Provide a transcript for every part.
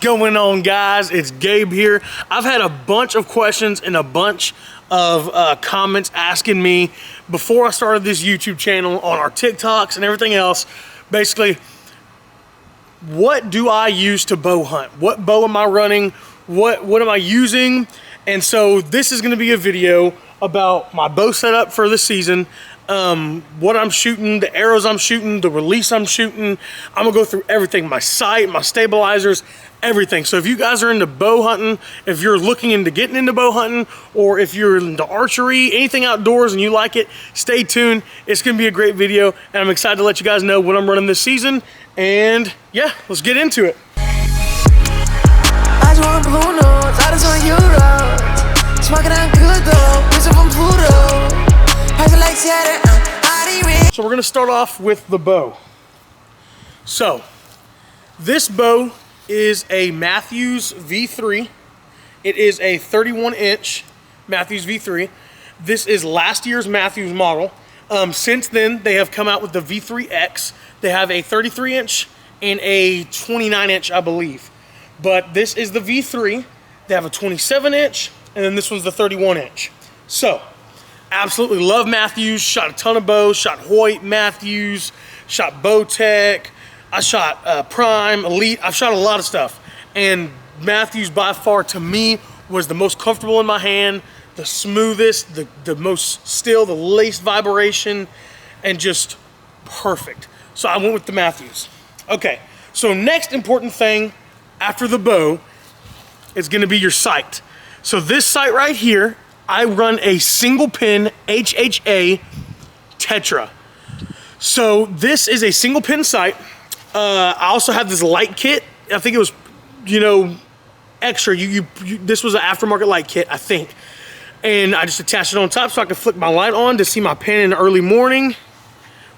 going on, guys? It's Gabe here. I've had a bunch of questions and a bunch of comments asking me before I started this YouTube channel, on our TikToks and everything else. Basically, what do I use to bow hunt? What bow am I running? What am I using? And so this is going to be a video about my bow setup for the season. What I'm shooting, the arrows I'm shooting, the release I'm shooting. I'm gonna go through everything, my sight, my stabilizers, everything. So if you guys are into bow hunting, if you're looking into getting into bow hunting, or if you're into archery, anything outdoors and you like it, stay tuned. It's gonna be a great video, and I'm excited to let you guys know what I'm running this season. And yeah, let's get into it. I just want blue notes, I just want Euro. Smoking on good though, whistle from Pluto. So we're gonna start off with the bow. So this bow is a Mathews V3. It is a 31-inch Mathews V3. This is last year's Mathews model. Since then, they have come out with the V3X. They have a 33-inch and a 29-inch, I believe. But this is the V3. They have a 27-inch, and then this one's the 31-inch. So absolutely love Mathews. Shot a ton of bows. Shot Hoyt, Mathews, shot Bowtech. I shot Prime, Elite. I've shot a lot of stuff. And Mathews by far to me was the most comfortable in my hand, the smoothest, the most still, the least vibration, and just perfect. So I went with the Mathews. Okay, so next important thing after the bow is gonna be your sight. So this sight right here, I run a single pin HHA Tetra. So this is a single pin sight. I also have this light kit. I think it was, extra. This was an aftermarket light kit, I think. And I just attached it on top so I can flick my light on to see my pin in the early morning,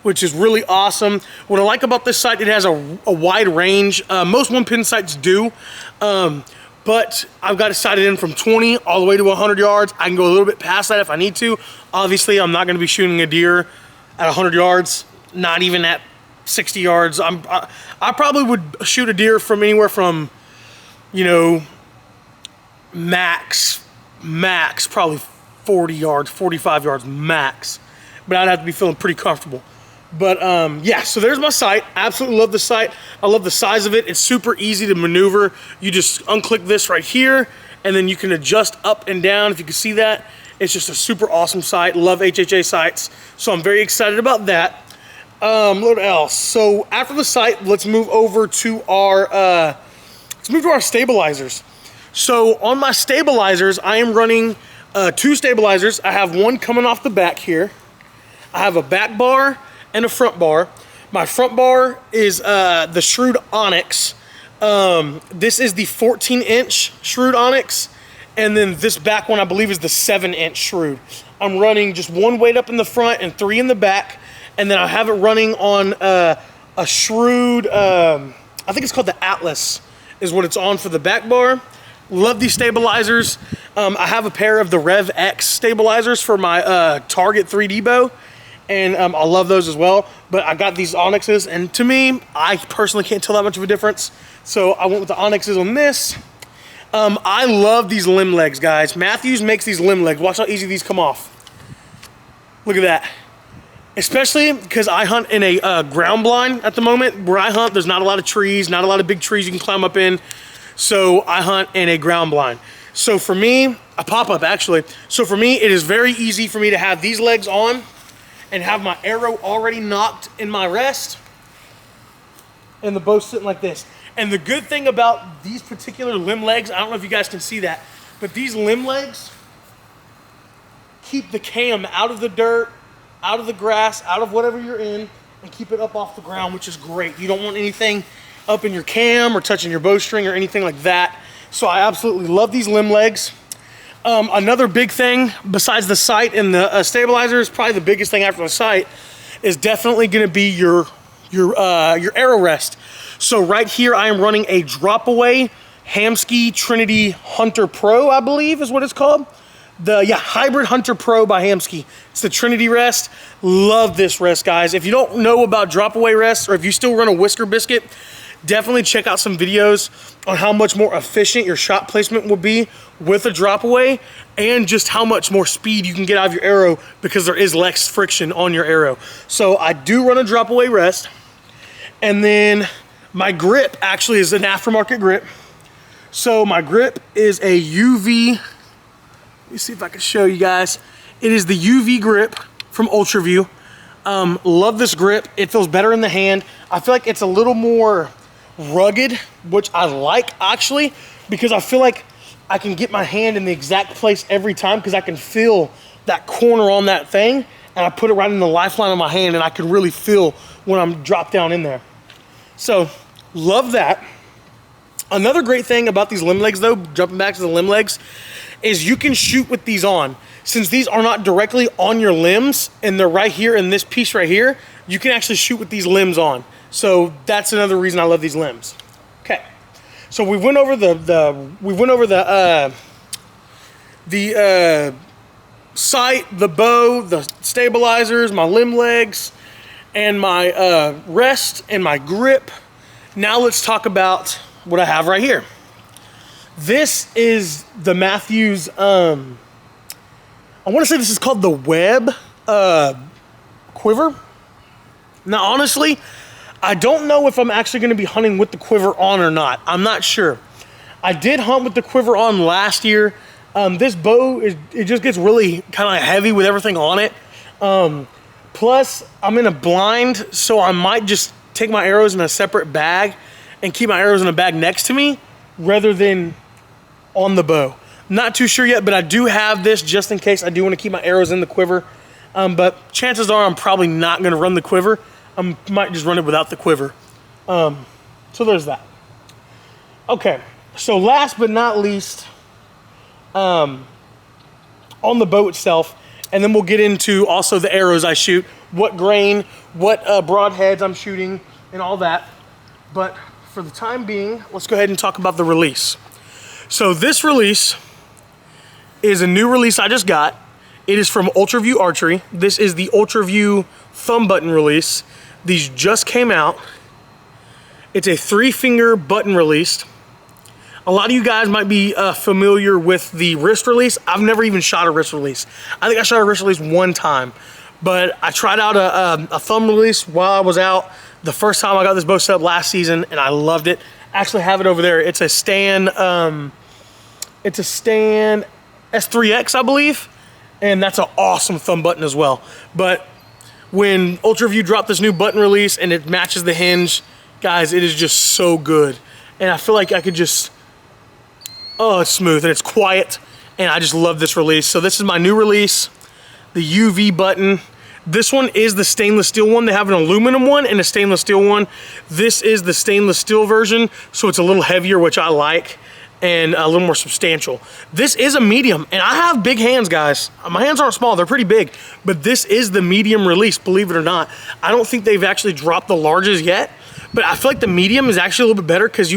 which is really awesome. What I like about this sight, it has a wide range. Most one pin sights do. But I've got it sighted in from 20 all the way to 100 yards. I can go a little bit past that if I need to. Obviously, I'm not gonna be shooting a deer at 100 yards, not even at 60 yards. I probably would shoot a deer from anywhere from, max probably 40 yards, 45 yards max. But I'd have to be feeling pretty comfortable. But yeah, so there's my sight. Absolutely love the sight. I love the size of it. It's super easy to maneuver. You just unclick this right here, and then you can adjust up and down. If you can see that, it's just a super awesome sight. Love HHA sights, so I'm very excited about that. What else? So after the sight, let's move over to our stabilizers. So on my stabilizers, I am running 2 stabilizers. I have one coming off the back here. I have a back bar and a front bar. My front bar is the Shrewd Onyx. This is the 14-inch Shrewd Onyx, and then this back one I believe is the 7-inch Shrewd. I'm running just 1 weight up in the front and 3 in the back, and then I have it running on a Shrewd, I think it's called the Atlas is what it's on for the back bar. Love these stabilizers. I have a pair of the Rev X stabilizers for my Target 3D bow, and I love those as well. But I got these Onyxes, and to me, I personally can't tell that much of a difference. So I went with the Onyxes on this. I love these limb legs, guys. Mathews makes these limb legs. Watch how easy these come off. Look at that. Especially because I hunt in a ground blind at the moment. Where I hunt, there's not a lot of trees, not a lot of big trees you can climb up in. So I hunt in a ground blind. So for me, a pop-up actually. So for me, it is very easy for me to have these legs on and have my arrow already knocked in my rest, and the bow sitting like this. And the good thing about these particular limb legs, I don't know if you guys can see that, but these limb legs keep the cam out of the dirt, out of the grass, out of whatever you're in, and keep it up off the ground, which is great. You don't want anything up in your cam or touching your bowstring or anything like that. So I absolutely love these limb legs. Another big thing besides the sight and the stabilizers, probably the biggest thing after the sight, is definitely going to be your arrow rest. So right here I am running a drop-away Hamskea Trinity Hunter Pro, I believe is what it's called. Hybrid Hunter Pro by Hamskea. It's the Trinity rest. Love this rest, guys. If you don't know about drop-away rests, or if you still run a Whisker Biscuit, definitely check out some videos on how much more efficient your shot placement will be with a drop away, and just how much more speed you can get out of your arrow because there is less friction on your arrow. So I do run a drop away rest, and then my grip actually is an aftermarket grip. So my grip is a UV, let me see if I can show you guys. It is the UV grip from UltraView. Love this grip. It feels better in the hand. I feel like it's a little more rugged, which I like actually, because I feel like I can get my hand in the exact place every time because I can feel that corner on that thing, and I put it right in the lifeline of my hand, and I can really feel when I'm dropped down in there. So love that. Another great thing about these limb legs though, jumping back to the limb legs, is you can shoot with these on. Since these are not directly on your limbs and they're right here in this piece right here, you can actually shoot with these limbs on. So that's another reason I love these limbs. Okay, so we went over the sight, the bow, the stabilizers, my limb legs, and my rest and my grip. Now let's talk about what I have right here. This is the Matthews, I want to say this is called the Web Quiver. Now, honestly, I don't know if I'm actually going to be hunting with the quiver on or not. I'm not sure. I did hunt with the quiver on last year. This bow, it just gets really kind of heavy with everything on it. Plus, I'm in a blind, so I might just take my arrows in a separate bag and keep my arrows in a bag next to me rather than on the bow. Not too sure yet, but I do have this just in case I do want to keep my arrows in the quiver. But chances are I'm probably not going to run the quiver. I might just run it without the quiver. So there's that. Okay, so last but not least, on the bow itself, and then we'll get into also the arrows I shoot, what grain, what broadheads I'm shooting, and all that. But for the time being, let's go ahead and talk about the release. So this release is a new release I just got. It is from UltraView Archery. This is the UltraView thumb button release. These just came out. It's a 3-finger button release. A lot of you guys might be familiar with the wrist release. I've never even shot a wrist release. I think I shot a wrist release one time, but I tried out a thumb release while I was out the first time I got this bow set up last season, and I loved it. I actually have it over there. It's a Stan S3X, I believe, and that's an awesome thumb button as well. But when UltraView dropped this new button release and it matches the hinge, guys, it is just so good. And I feel like I could just, oh, it's smooth and it's quiet, and I just love this release. So this is my new release, the UV button. This one is the stainless steel one. They have an aluminum one and a stainless steel one. This is the stainless steel version, so it's a little heavier, which I like, and a little more substantial. This is a medium, and I have big hands, guys. My hands aren't small, they're pretty big, but this is the medium release, believe it or not. I don't think they've actually dropped the larges yet, but I feel like the medium is actually a little bit better because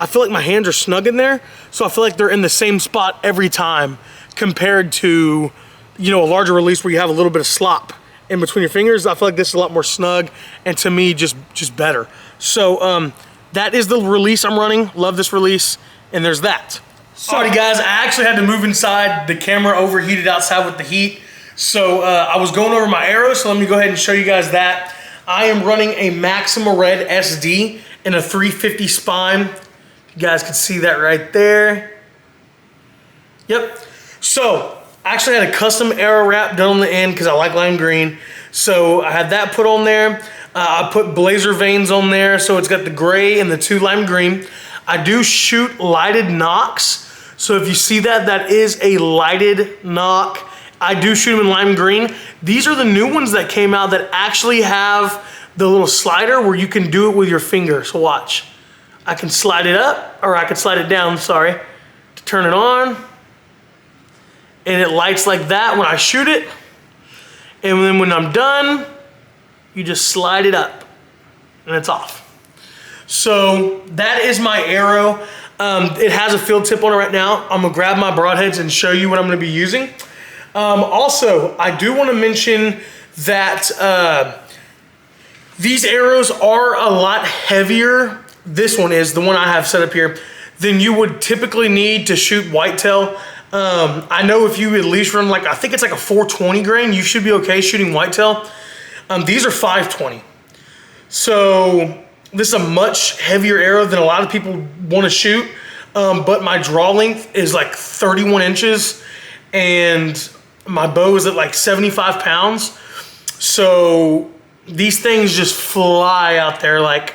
I feel like my hands are snug in there, so I feel like they're in the same spot every time compared to, you know, a larger release where you have a little bit of slop in between your fingers. I feel like this is a lot more snug, and to me, just better. So that is the release I'm running. Love this release. And there's that. Sorry guys, I actually had to move inside. The camera overheated outside with the heat. So I was going over my arrows, so let me go ahead and show you guys that. I am running a Maxima Red SD in a 350 spine. You guys can see that right there. Yep. So I actually had a custom arrow wrap done on the end because I like lime green. So I had that put on there. I put blazer veins on there, so it's got the gray and the 2 lime green. I do shoot lighted knocks, so if you see that, that is a lighted knock. I do shoot them in lime green. These are the new ones that came out that actually have the little slider where you can do it with your finger. So watch. I can slide it up, or I can slide it down, sorry, to turn it on. And it lights like that when I shoot it. And then when I'm done, you just slide it up, and it's off. So that is my arrow. It has a field tip on it right now. I'm gonna grab my broadheads and show you what I'm gonna be using. Also, I do wanna mention that these arrows are a lot heavier this one is, the one I have set up here, than you would typically need to shoot whitetail. I know if you at least run like, I think it's like a 420 grain, you should be okay shooting whitetail. These are 520. So this is a much heavier arrow than a lot of people want to shoot. But my draw length is like 31 inches and my bow is at like 75 pounds. So these things just fly out there. Like,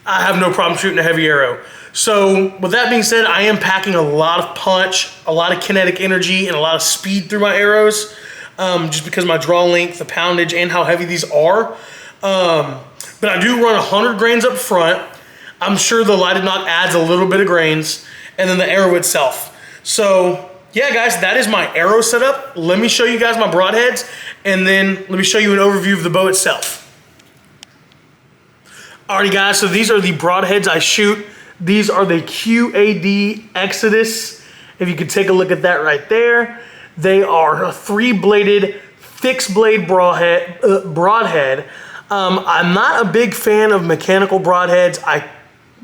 I have no problem shooting a heavy arrow. So with that being said, I am packing a lot of punch, a lot of kinetic energy, and a lot of speed through my arrows, just because my draw length, the poundage, and how heavy these are. But I do run 100 grains up front. I'm sure the lighted knock adds a little bit of grains, and then the arrow itself. So yeah, guys, that is my arrow setup. Let me show you guys my broadheads, and then let me show you an overview of the bow itself. Alrighty, guys, so these are the broadheads I shoot. These are the QAD Exodus. If you could take a look at that right there. They are a 3-bladed, fixed blade broadhead. I'm not a big fan of mechanical broadheads. I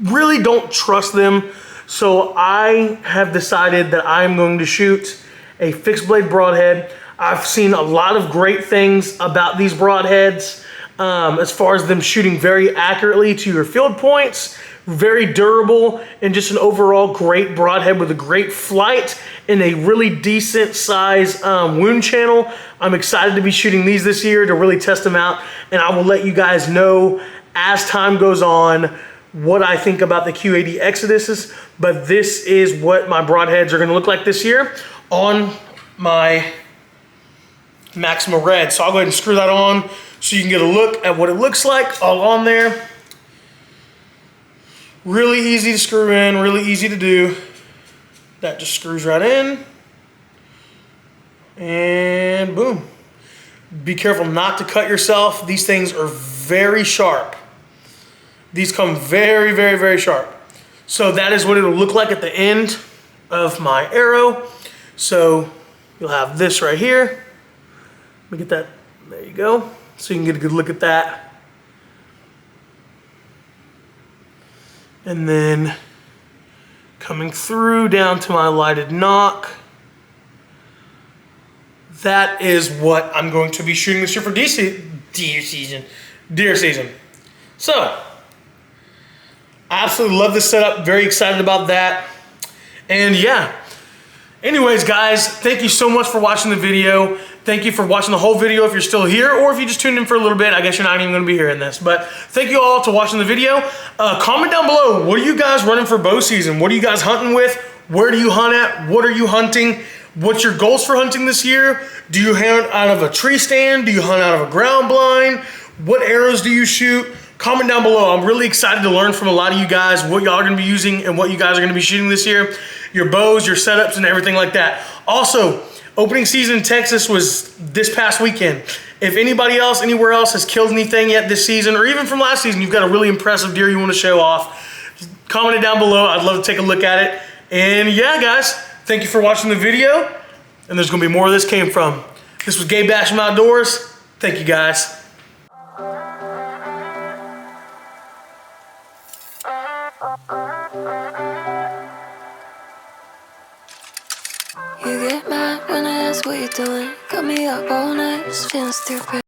really don't trust them. So I have decided that I'm going to shoot a fixed blade broadhead. I've seen a lot of great things about these broadheads, as far as them shooting very accurately to your field points, very durable, and just an overall great broadhead with a great flight and a really decent size wound channel. I'm excited to be shooting these this year to really test them out, and I will let you guys know as time goes on what I think about the QAD Exoduses, but this is what my broadheads are gonna look like this year on my Maxima Red. So I'll go ahead and screw that on so you can get a look at what it looks like all on there. Really easy to screw in, really easy to do. That just screws right in. And boom. Be careful not to cut yourself. These things are very sharp. These come very, very, very sharp. So that is what it'll look like at the end of my arrow. So you'll have this right here. Let me get that, there you go. So you can get a good look at that. And then coming through down to my lighted knock. That is what I'm going to be shooting this year for deer season. So, I absolutely love this setup. Very excited about that. And yeah. Anyways, guys, thank you so much for watching the video. Thank you for watching the whole video if you're still here, or if you just tuned in for a little bit. I guess you're not even going to be hearing this. But thank you all for watching the video. Comment down below, what are you guys running for bow season? What are you guys hunting with? Where do you hunt at? What are you hunting? What's your goals for hunting this year? Do you hunt out of a tree stand? Do you hunt out of a ground blind? What arrows do you shoot? Comment down below. I'm really excited to learn from a lot of you guys what y'all are going to be using and what you guys are going to be shooting this year. Your bows, your setups, and everything like that. Also, opening season in Texas was this past weekend. If anybody else, anywhere else has killed anything yet this season, or even from last season, you've got a really impressive deer you want to show off, just comment it down below. I'd love to take a look at it. And yeah, guys, thank you for watching the video. And there's going to be more where this came from. This was Drue.bash from Outdoors. Thank you, guys. You get mad when I ask what you're doing. Got me up all night, just feeling stupid.